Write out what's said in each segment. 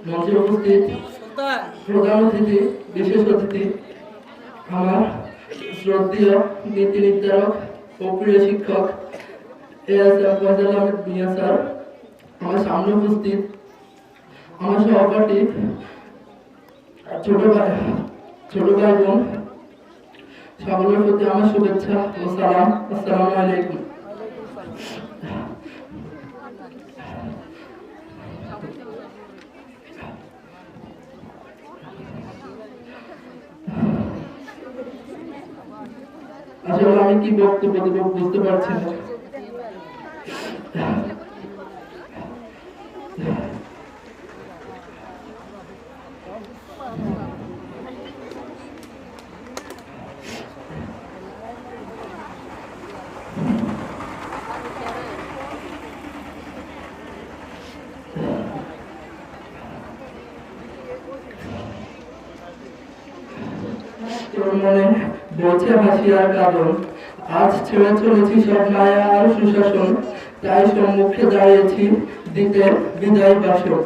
মঞ্চে উপস্থিত প্রধান অতিথি, বিশেষ অতিথি, আমার শ্রদ্ধেয় নীতি নির্ধারক ও প্রিয় শিক্ষক ফয়সাল আহমেদ ভূঁইয়া স্যার, আমার সামনে উপস্থিত আমার সহপাঠী, ছোট ভাই বোন, সকলের প্রতি আমার শুভেচ্ছা ও সালাম। আসসালামু আলাইকুম। আসলে আমি কি বক্তব্য দেব বুঝতে পারছি না। তোর মনে বলছে হাসিয়ার কারণ, আজ ছেড়ে চলেছি সব মায়া আর সুশাসন, তাই সম্মুখে দাঁড়িয়েছি দিতে বিদায় বাসন।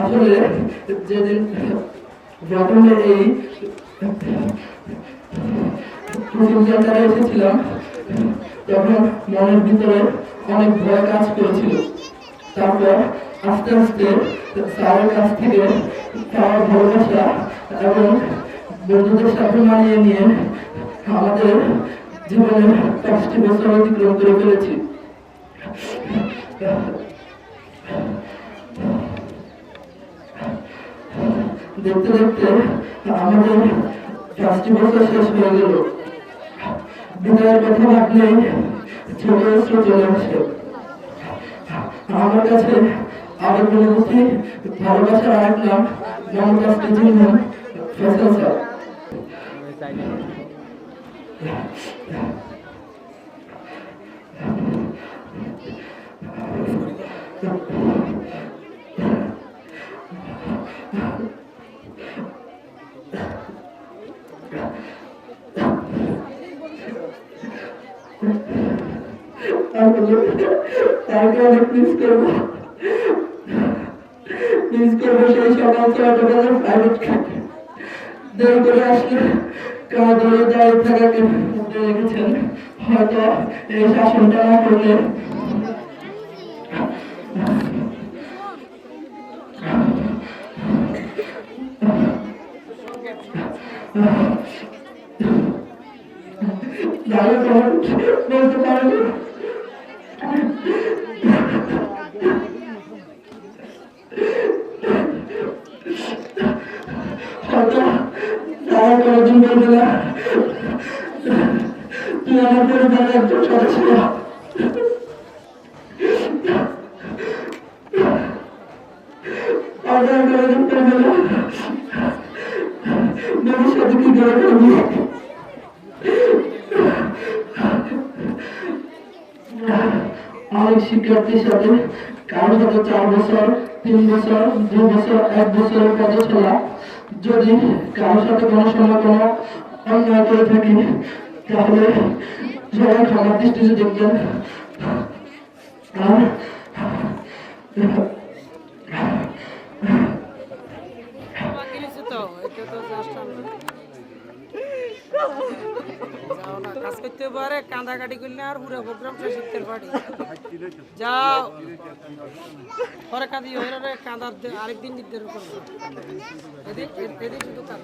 আসলে যেদিন প্রথমে এই যাত্রায় এসেছিলাম, তখন মনের ভিতরে অনেক ভয় কাজ করেছিল। তারপর আস্তে আস্তে স্যারের কাছ থেকে পাওয়া ভালোবাসা এবং বন্ধুদের সাথে মানিয়ে নিয়ে আমাদের জীবনের 5টি বছর অতিক্রম করে ফেলেছি। দেখতে দেখতে আমাদের 5টি বছর শেষ হয়ে গেল। বিদায়ের কথা ভাবলেই চোখে অশ্রু চলে আসে। আমার কাছে আবেগ অনুভূতি, ভালোবাসার আরেক নাম মমতাজ টিচিং ফয়সাল স্যার। তাকে অনেক মিস করবো সেই সকাল 6টা বাজে প্রাইভেট দেরি করে আসলে কারা ধরে দাঁড়িয়ে থাকাকে রেখেছেন। হয়তো এই শাসনটা না করলে বলতে পারবো হয়তো তারা কোনোদিন বলবে না তুই আমার পরিবারের একজন সদস্য। কোনোদিন বলবে না ভবিষ্যতে কি করে করবি। অনেক শিক্ষার্থীর সাথে কারো সাথে 4 বছর, 3 বছর, 2 বছর, 1 বছরের পথ চলা। যদি কারোর সাথে কোনো সময় কোনো অন্যায় করে থাকি, তাহলে সবাই ক্ষমার দৃষ্টিতে দেখবেন। আর কাজ করতে পারে কাঁদাকাটি করলে আর পুরো প্রোগ্রাম শিখতে পারি যাও পরে কাঁদি হয়ে কাঁদার আরেকদিন নির্ধারণ করবো এদিক শুধু কাজ